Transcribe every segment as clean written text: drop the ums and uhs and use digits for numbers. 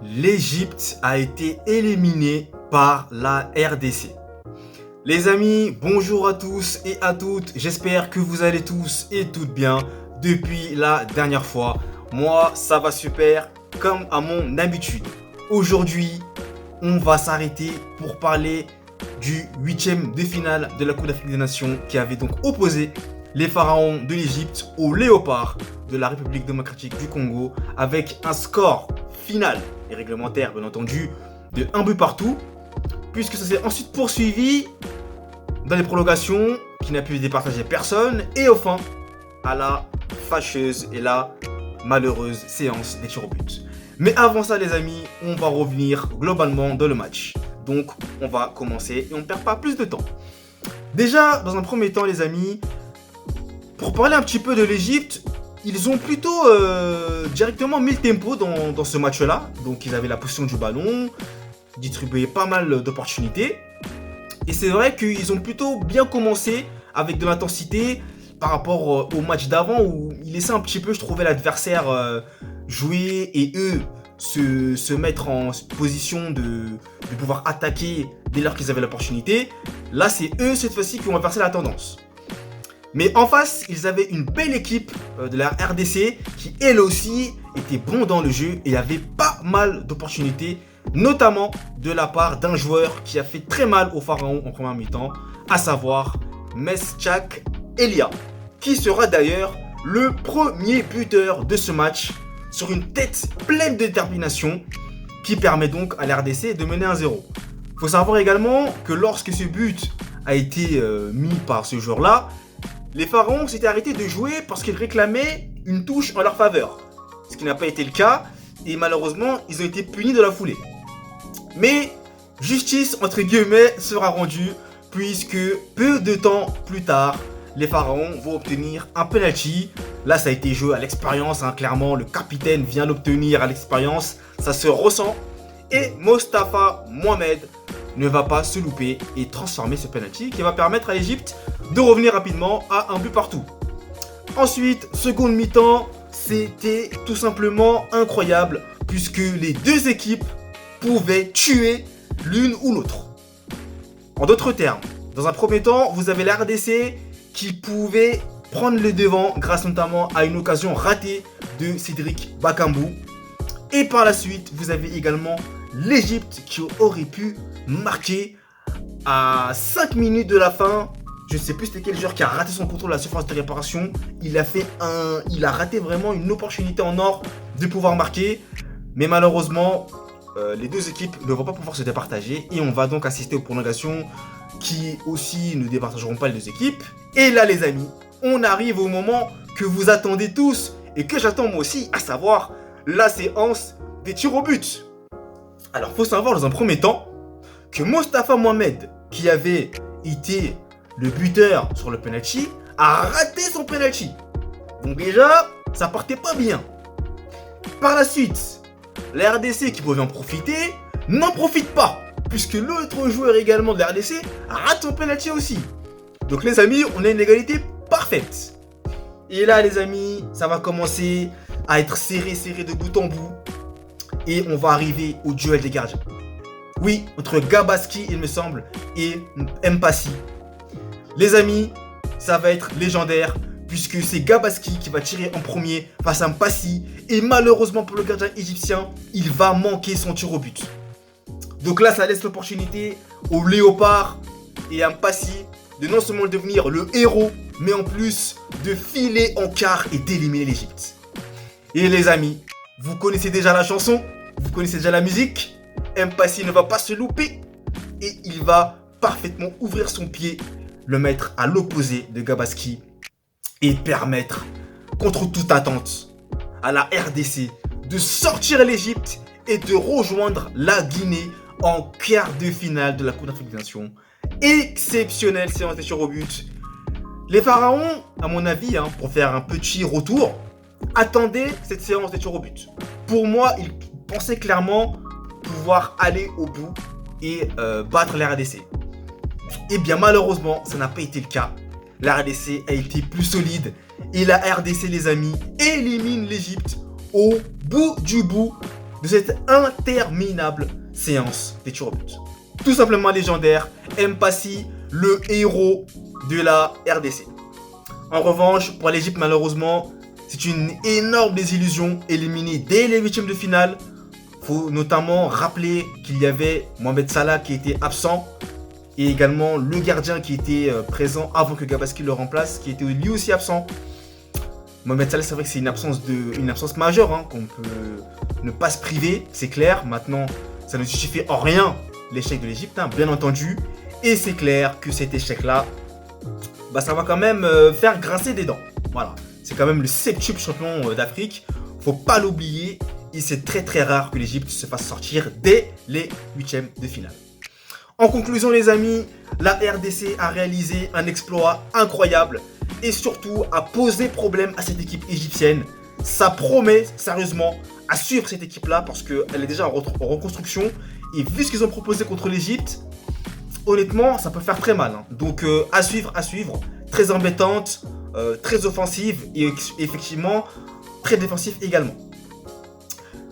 l'Égypte a été éliminée par la RDC. Les amis, bonjour à tous et à toutes, j'espère que vous allez tous et toutes bien depuis la dernière fois. Moi, ça va super, comme à mon habitude. Aujourd'hui, on va s'arrêter pour parler du 8e de finale de la Coupe d'Afrique des Nations qui avait donc opposé les pharaons de l'Égypte aux léopards de la République démocratique du Congo avec un score final et réglementaire bien entendu de 1 but partout, puisque ça s'est ensuite poursuivi dans les prolongations qui n'a pu départager personne et enfin à la fâcheuse et la malheureuse séance des tirs au but. Mais avant ça les amis, on va revenir globalement dans le match. Donc on va commencer et on ne perd pas plus de temps. Déjà dans un premier temps les amis, pour parler un petit peu de l'Égypte, ils ont plutôt directement mis le tempo dans ce match-là. Donc ils avaient la possession du ballon, distribuaient pas mal d'opportunités. Et c'est vrai qu'ils ont plutôt bien commencé avec de l'intensité par rapport au match d'avant où ils laissaient un petit peu, je trouvais, l'adversaire jouer et eux se mettre en position de pouvoir attaquer dès lors qu'ils avaient l'opportunité. Là, c'est eux cette fois-ci qui ont inversé la tendance. Mais en face, ils avaient une belle équipe de la RDC qui, elle aussi, était bon dans le jeu et avait pas mal d'opportunités, notamment de la part d'un joueur qui a fait très mal aux Pharaons en première mi-temps, à savoir Meschack Elia, qui sera d'ailleurs le premier buteur de ce match sur une tête pleine de détermination qui permet donc à la RDC de mener 1-0. Il faut savoir également que lorsque ce but a été mis par ce joueur-là, les Pharaons s'étaient arrêtés de jouer parce qu'ils réclamaient une touche en leur faveur. Ce qui n'a pas été le cas et malheureusement ils ont été punis de la foulée. Mais justice entre guillemets sera rendue puisque peu de temps plus tard, les Pharaons vont obtenir un penalty. Là ça a été joué à l'expérience, hein, clairement le capitaine vient l'obtenir à l'expérience, ça se ressent. Et Mostafa Mohamed ne va pas se louper et transformer ce penalty qui va permettre à l'Égypte de revenir rapidement à un but partout. Ensuite, seconde mi-temps, c'était tout simplement incroyable puisque les deux équipes pouvaient tuer l'une ou l'autre. En d'autres termes, dans un premier temps, vous avez la RDC qui pouvait prendre le devant grâce notamment à une occasion ratée de Cédric Bakambu. Et par la suite, vous avez également l'Égypte qui aurait pu marquer à 5 minutes de la fin. Je ne sais plus c'était quel joueur qui a raté son contrôle à la surface de réparation. Il a raté vraiment une opportunité en or de pouvoir marquer. Mais malheureusement, les deux équipes ne vont pas pouvoir se départager. Et on va donc assister aux prolongations qui aussi ne départageront pas les deux équipes. Et là les amis, on arrive au moment que vous attendez tous et que j'attends moi aussi, à savoir la séance des tirs au but. Alors faut savoir dans un premier temps que Mostafa Mohamed, qui avait été le buteur sur le penalty, a raté son penalty. Donc déjà, ça partait pas bien. Par la suite, la RDC qui pouvait en profiter, n'en profite pas, puisque l'autre joueur également de la RDC rate son penalty aussi. Donc les amis, on a une égalité parfaite. Et là les amis, ça va commencer à être serré de bout en bout. Et on va arriver au duel des gardiens. Oui, entre Gabaski, il me semble, et Mpassi. Les amis, ça va être légendaire, puisque c'est Gabaski qui va tirer en premier face à Mpassi. Et malheureusement pour le gardien égyptien, il va manquer son tir au but. Donc là, ça laisse l'opportunité au léopard et à Mpassi de non seulement devenir le héros, mais en plus de filer en quart et d'éliminer l'Égypte. Et les amis, vous connaissez déjà la chanson, vous connaissez déjà la musique. Mpassi ne va pas se louper et il va parfaitement ouvrir son pied, le mettre à l'opposé de Gabaski et permettre, contre toute attente, à la RDC de sortir l'Égypte et de rejoindre la Guinée en quart de finale de la Coupe d'Afrique des Nations. Exceptionnelle séance des tirs au but. Les Pharaons, à mon avis, pour faire un petit retour, attendaient cette séance des tirs au but. Pour moi, ils pensaient clairement pouvoir aller au bout et battre la RDC. Et bien malheureusement, ça n'a pas été le cas. La RDC a été plus solide et la RDC, les amis, élimine l'Égypte au bout du bout de cette interminable séance des tirs au but. Tout simplement légendaire, Mpassi, le héros de la RDC. En revanche, pour l'Égypte, malheureusement, c'est une énorme désillusion, éliminée dès les huitièmes de finale. Faut notamment rappeler qu'il y avait Mohamed Salah qui était absent et également le gardien qui était présent avant que Gabaski le remplace, qui était lui aussi absent. Mohamed Salah, c'est vrai que c'est une absence majeure, hein, qu'on peut ne pas se priver, c'est clair. Maintenant, ça ne justifie en rien l'échec de l'Égypte, hein, bien entendu. Et c'est clair que cet échec-là, ça va quand même faire grincer des dents. Voilà, c'est quand même le septuple champion d'Afrique, faut pas l'oublier. Et c'est très très rare que l'Égypte se fasse sortir dès les huitièmes de finale. En conclusion les amis, la RDC a réalisé un exploit incroyable et surtout a posé problème à cette équipe égyptienne. Ça promet sérieusement à suivre cette équipe-là parce qu'elle est déjà en reconstruction et vu ce qu'ils ont proposé contre l'Égypte, honnêtement ça peut faire très mal. Hein. Donc à suivre, très embêtante, très offensive et effectivement très défensive également.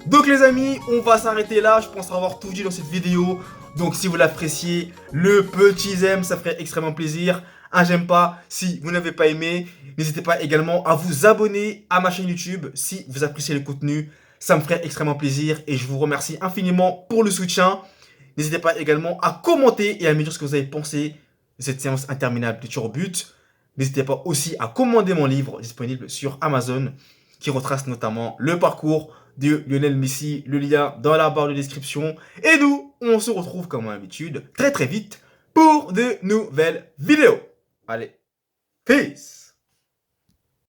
Donc les amis, on va s'arrêter là, je pense avoir tout dit dans cette vidéo. Donc si vous l'appréciez, le petit j'aime, ça ferait extrêmement plaisir. Un j'aime pas si vous n'avez pas aimé. N'hésitez pas également à vous abonner à ma chaîne YouTube si vous appréciez le contenu. Ça me ferait extrêmement plaisir et je vous remercie infiniment pour le soutien. N'hésitez pas également à commenter et à me dire ce que vous avez pensé de cette séance interminable de tir au but. N'hésitez pas aussi à commander mon livre disponible sur Amazon qui retrace notamment le parcours de Lionel Messi, le lien dans la barre de description. Et nous, on se retrouve comme d'habitude très très vite pour de nouvelles vidéos. Allez, peace!